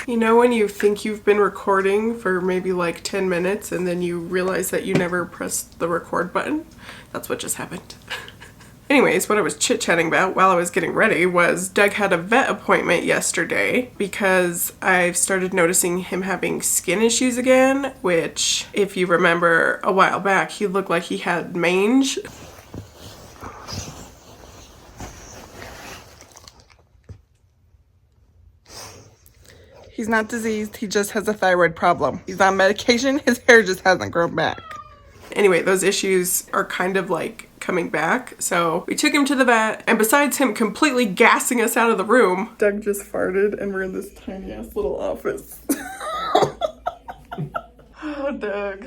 You know when you think you've been recording for maybe like 10 minutes and then you realize that you never pressed the record button? That's what just happened. Anyways, what I was chit-chatting about while I was getting ready was Doug had a vet appointment yesterday because I've started noticing him having skin issues again, which, if you remember a while back, he looked like he had mange. He's not diseased, he just has a thyroid problem. He's on medication, his hair just hasn't grown back. Anyway, those issues are kind of like coming back, so we took him to the vet, and besides him completely gassing us out of the room, Doug just farted and we're in this tiny ass little office. Oh, Doug.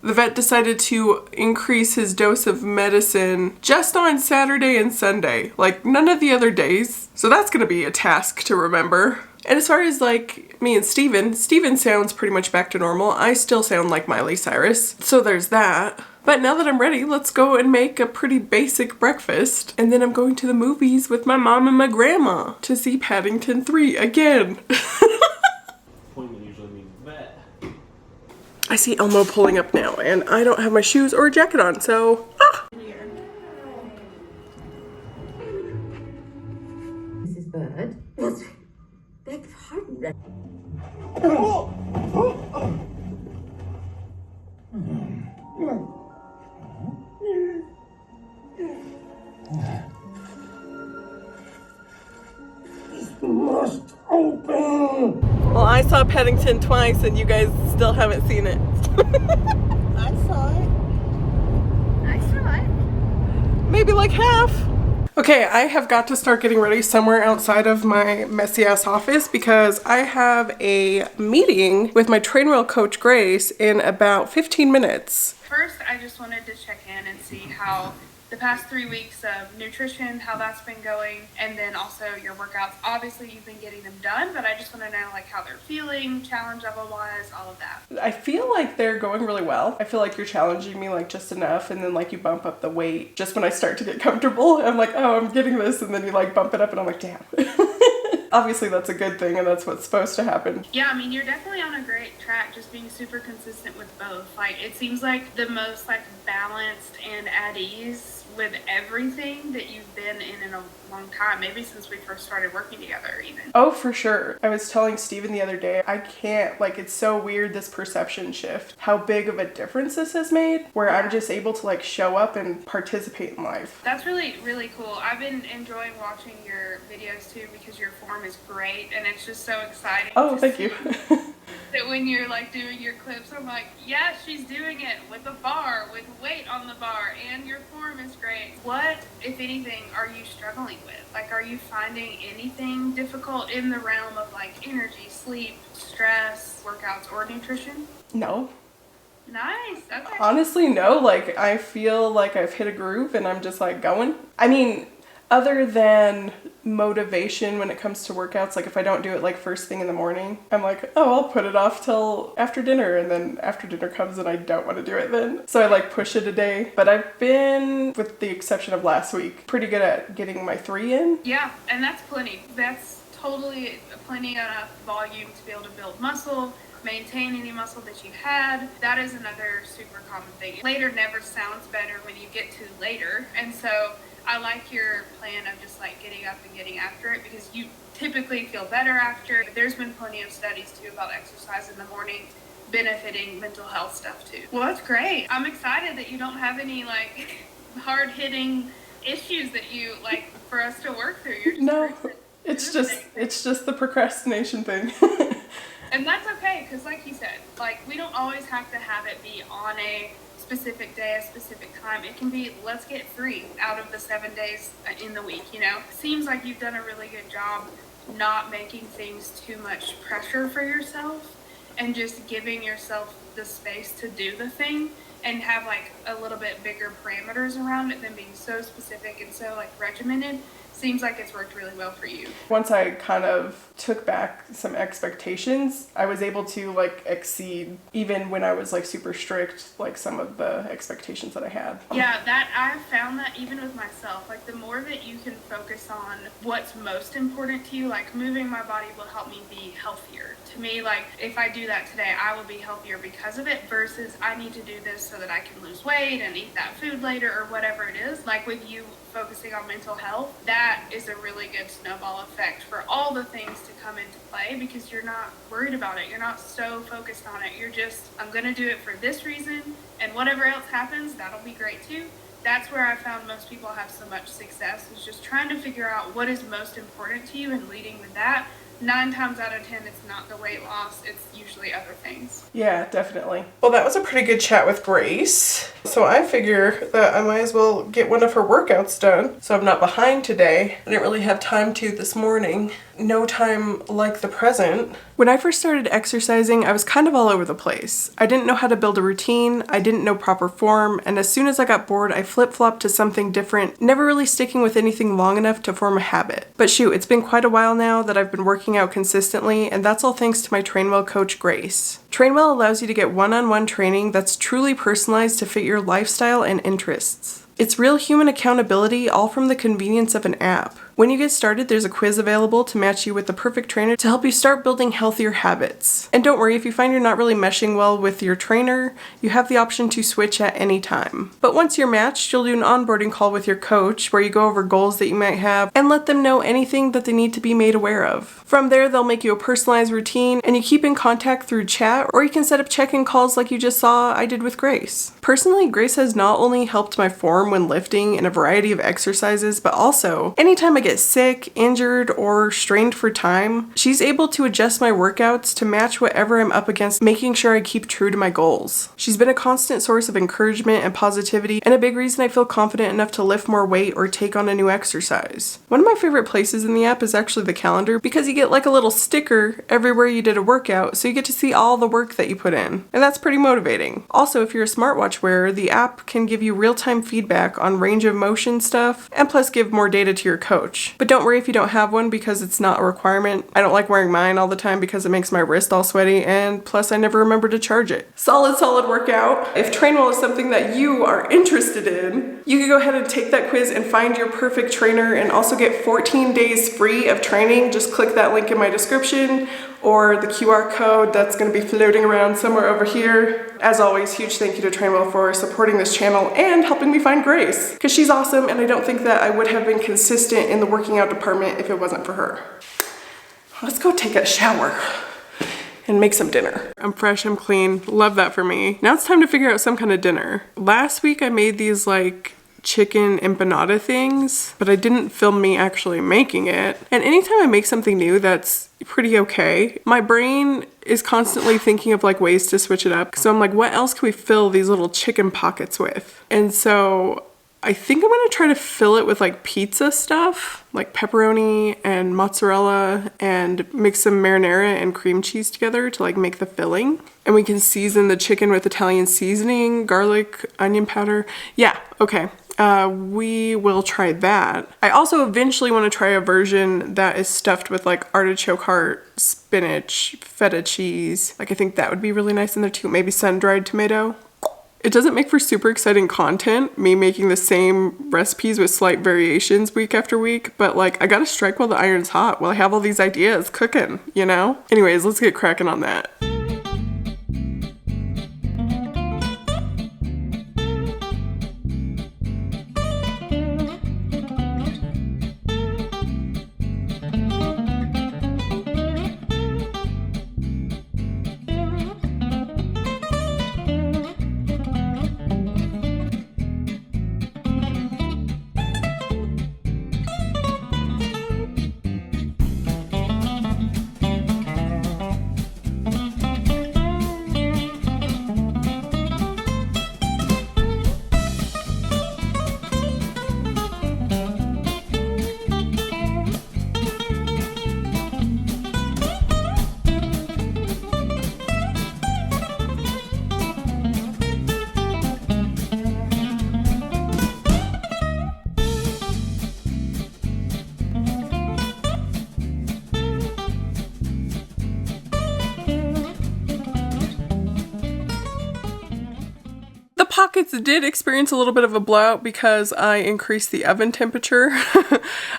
The vet decided to increase his dose of medicine just on Saturday and Sunday, like none of the other days. So that's gonna be a task to remember. And as far as like me and Steven sounds pretty much back to normal. I still sound like Miley Cyrus, so there's that. But now that I'm ready, let's go and make a pretty basic breakfast. And then I'm going to the movies with my mom and my grandma to see Paddington 3 again. I see Elmo pulling up now, and I don't have my shoes or a jacket on, so... Ah! Mrs. Bird? That's... beg pardon. Must open! Well, I saw Paddington twice and you guys still haven't seen it. I saw it. I saw it. Maybe like half. Okay, I have got to start getting ready somewhere outside of my messy ass office because I have a meeting with my train wheel coach Grace in about 15 minutes. First, I just wanted to check in and see how the past 3 weeks of nutrition, how that's been going, and then also your workouts. Obviously, you've been getting them done, but I just want to know like how they're feeling, challenge level-wise, all of that. I feel like they're going really well. I feel like you're challenging me like just enough, and then like you bump up the weight just when I start to get comfortable. I'm like, oh, I'm getting this, and then you like bump it up, and I'm like, damn. Obviously, that's a good thing, and that's what's supposed to happen. Yeah, I mean, you're definitely on a great track, just being super consistent with both. Like, it seems like the most like balanced and at ease with everything that you've been in a long time, maybe since we first started working together even. Oh, for sure. I was telling Steven the other day, I can't, like, it's so weird, this perception shift, how big of a difference this has made, where I'm just able to like show up and participate in life. That's really, really cool. I've been enjoying watching your videos too because your form is great and it's just so exciting. Oh, thank you. That when you're like doing your clips, I'm like, yeah, she's doing it with a bar, with weight on the bar, and your form is great. What, if anything, are you struggling with? Like, are you finding anything difficult in the realm of like energy, sleep, stress, workouts, or nutrition? No. Nice. Okay. Honestly, no. Like, I feel like I've hit a groove and I'm just like going. I mean, other than motivation when it comes to workouts, like if I don't do it like first thing in the morning, I'm like, oh, I'll put it off till after dinner, and then after dinner comes and I don't want to do it then. So I like push it a day. But I've been, with the exception of last week, pretty good at getting my 3 in. Yeah, and that's plenty. That's totally plenty enough volume to be able to build muscle, maintain any muscle that you had. That is another super common thing. Later never sounds better when you get to later, and so I like your plan of just like getting up and getting after it because you typically feel better after. There's been plenty of studies too about exercise in the morning benefiting mental health stuff too. Well, that's great. I'm excited that you don't have any like hard-hitting issues that you like for us to work through. You're just it's just the procrastination thing. And that's okay, because like you said, like we don't always have to have it be on a specific day, a specific time. It can be, let's get 3 out of the 7 days in the week, you know? Seems like you've done a really good job not making things too much pressure for yourself and just giving yourself the space to do the thing and have like a little bit bigger parameters around it than being so specific and so like regimented. seems like it's worked really well for you. Once I kind of took back some expectations, I was able to like exceed, even when I was like super strict, like some of the expectations that I had. Yeah, that I've found that even with myself, like the more that you can focus on what's most important to you, like moving my body will help me be healthier. To me, like if I do that today, I will be healthier because of it, versus I need to do this so that I can lose weight and eat that food later or whatever it is. Like with you focusing on mental health, that is a really good snowball effect for all the things to come into play, because you're not worried about it. You're not so focused on it. You're just, I'm going to do it for this reason, and whatever else happens, that'll be great too. That's where I found most people have so much success, is just trying to figure out what is most important to you and leading with that. 9 times out of 10, it's not the weight loss, it's usually other things. Yeah, definitely. Well, that was a pretty good chat with Grace. So I figure that I might as well get one of her workouts done, so I'm not behind today. I didn't really have time to this morning. No time like the present. When I first started exercising, I was kind of all over the place. I didn't know how to build a routine, I didn't know proper form, and as soon as I got bored, I flip-flopped to something different, never really sticking with anything long enough to form a habit. But shoot, it's been quite a while now that I've been working out consistently, and that's all thanks to my Trainwell coach, Grace. Trainwell allows you to get one-on-one training that's truly personalized to fit your lifestyle and interests. It's real human accountability, all from the convenience of an app. When you get started, there's a quiz available to match you with the perfect trainer to help you start building healthier habits. And don't worry, if you find you're not really meshing well with your trainer, you have the option to switch at any time. But once you're matched, you'll do an onboarding call with your coach where you go over goals that you might have and let them know anything that they need to be made aware of. From there, they'll make you a personalized routine and you keep in contact through chat, or you can set up check-in calls like you just saw I did with Grace. Personally, Grace has not only helped my form when lifting in a variety of exercises, but also anytime I get sick, injured, or strained for time, she's able to adjust my workouts to match whatever I'm up against, making sure I keep true to my goals. She's been a constant source of encouragement and positivity, and a big reason I feel confident enough to lift more weight or take on a new exercise. One of my favorite places in the app is actually the calendar, because you get like a little sticker everywhere you did a workout, so you get to see all the work that you put in, and that's pretty motivating. Also, if you're a smartwatch wearer, the app can give you real-time feedback on range of motion stuff, and plus give more data to your coach. But don't worry if you don't have one, because it's not a requirement. I don't like wearing mine all the time because it makes my wrist all sweaty, and plus I never remember to charge it. Solid workout. If Trainwell is something that you are interested in, you can go ahead and take that quiz and find your perfect trainer, and also get 14 days free of training. Just click that link in my description or the QR code that's going to be floating around somewhere over here. As always, huge thank you to Trainwell for supporting this channel and helping me find Grace, because she's awesome, and I don't think that I would have been consistent in the working out department if it wasn't for her. Let's go take a shower and make some dinner. I'm fresh, I'm clean, love that for me. Now it's time to figure out some kind of dinner. Last week I made these like chicken empanada things, but I didn't film me actually making it. And anytime I make something new that's pretty okay, my brain is constantly thinking of like ways to switch it up. So I'm like, what else can we fill these little chicken pockets with? And so I think I'm gonna try to fill it with like pizza stuff, like pepperoni and mozzarella, and mix some marinara and cream cheese together to like make the filling. And we can season the chicken with Italian seasoning, garlic, onion powder. Yeah, okay. We will try that. I also eventually want to try a version that is stuffed with like artichoke heart, spinach, feta cheese. Like I think that would be really nice in there too. Maybe sun-dried tomato. It doesn't make for super exciting content, me making the same recipes with slight variations week after week, but like I gotta strike while the iron's hot while I have all these ideas cooking, you know? Anyways, let's get cracking on that. pockets did experience a little bit of a blowout because I increased the oven temperature,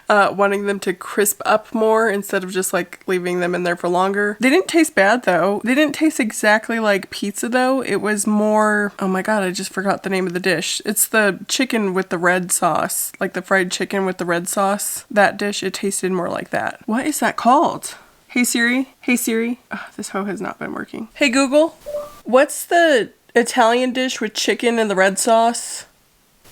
wanting them to crisp up more instead of just like leaving them in there for longer. They didn't taste bad though. They didn't taste exactly like pizza though. It was more, oh my god, I just forgot the name of the dish. It's the chicken with the red sauce, like the fried chicken with the red sauce. That dish, it tasted more like that. What is that called? Hey Siri. Hey Siri. Oh, this hoe has not been working. Hey Google. What's the Italian dish with chicken and the red sauce?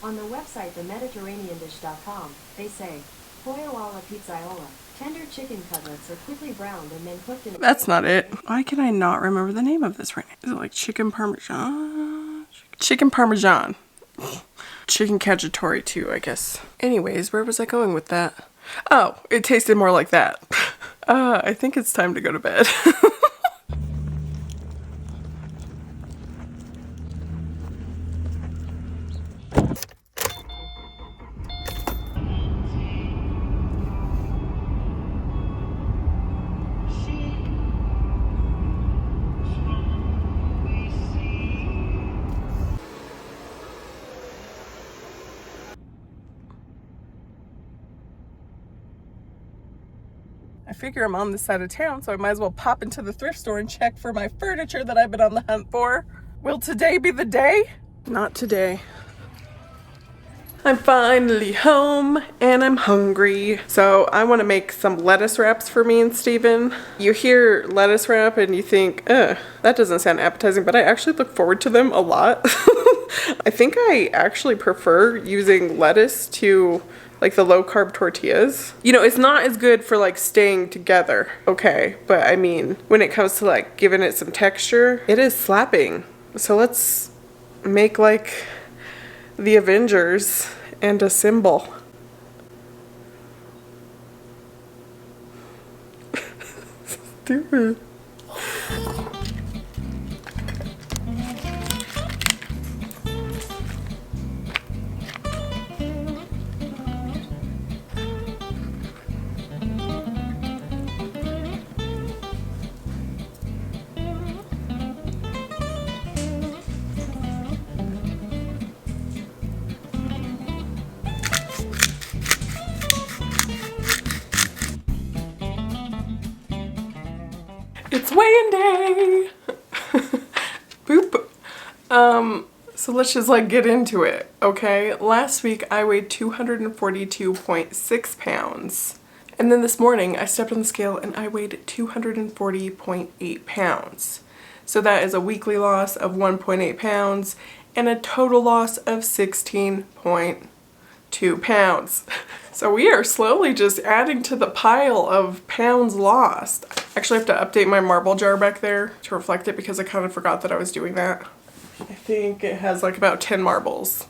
On the website themediterraneandish.com, they say, pollo alla pizzaiola. Tender chicken cutlets are quickly browned and then cooked in... That's not it. Why can I not remember the name of this right now? Is it like chicken parmesan? Chicken parmesan. Chicken cacciatore too, I guess. Anyways, where was I going with that? Oh, it tasted more like that. I think it's time to go to bed. I figure I'm on this side of town, so I might as well pop into the thrift store and check for my furniture that I've been on the hunt for. Will today be the day? Not today. I'm finally home and I'm hungry. So I want to make some lettuce wraps for me and Steven. You hear lettuce wrap and you think, that doesn't sound appetizing, but I actually look forward to them a lot. I think I actually prefer using lettuce to like the low carb tortillas. You know, it's not as good for like staying together, okay? But I mean, when it comes to like giving it some texture, it is slapping. So let's make like the Avengers and a symbol. Stupid. It's weighing day. Boop. So let's just like get into it, okay? Last week I weighed 242.6 pounds. And then this morning I stepped on the scale and I weighed 240.8 pounds. So that is a weekly loss of 1.8 pounds and a total loss of 16.2 pounds. So we are slowly just adding to the pile of pounds lost. I actually have to update my marble jar back there to reflect it because I kind of forgot that I was doing that. I think it has like about 10 marbles.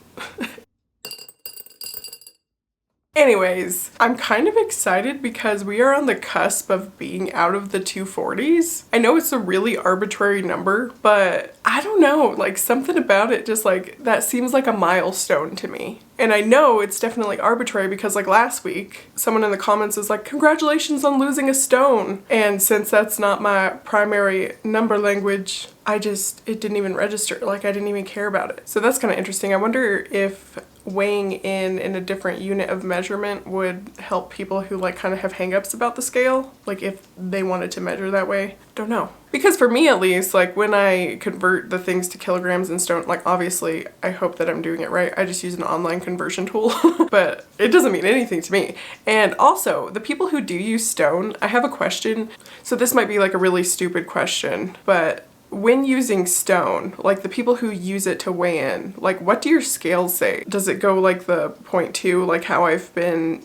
Anyways, I'm kind of excited because we are on the cusp of being out of the 240s. I know it's a really arbitrary number, but I don't know, like something about it just like, that seems like a milestone to me. And I know it's definitely arbitrary because like last week, someone in the comments was like, congratulations on losing a stone. And since that's not my primary number language, it didn't even register. Like I didn't even care about it. So that's kind of interesting. I wonder if weighing in a different unit of measurement would help people who like kind of have hangups about the scale, like if they wanted to measure that way. Don't know. Because for me at least, like when I convert the things to kilograms and stone, like obviously I hope that I'm doing it right. I just use an online conversion tool, but it doesn't mean anything to me. And also the people who do use stone, I have a question. So this might be like a really stupid question, but when using stone, like the people who use it to weigh in, like what do your scales say? Does it go like the 0.2, like how I've been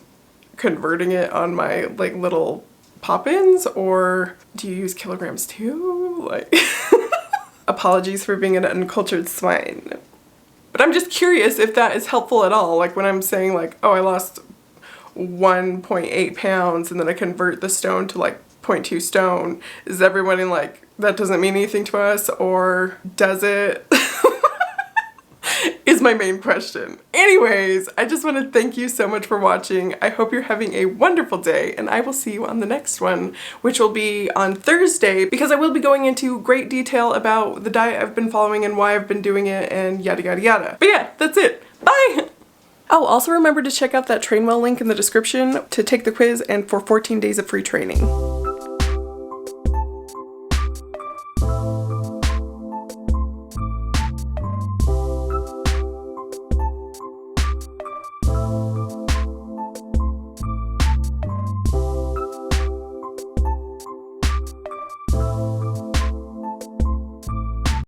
converting it on my like little pop-ins, or do you use kilograms too? Like, apologies for being an uncultured swine. But I'm just curious if that is helpful at all. Like when I'm saying like, oh, I lost 1.8 pounds and then I convert the stone to like 0.2 stone, is everybody like, that doesn't mean anything to us, or does it? Is my main question. Anyways, I just want to thank you so much for watching. I hope you're having a wonderful day, and I will see you on the next one, which will be on Thursday, because I will be going into great detail about the diet I've been following and why I've been doing it and yada yada yada. But yeah, that's it. Bye! Oh, also remember to check out that Trainwell link in the description to take the quiz and for 14 days of free training.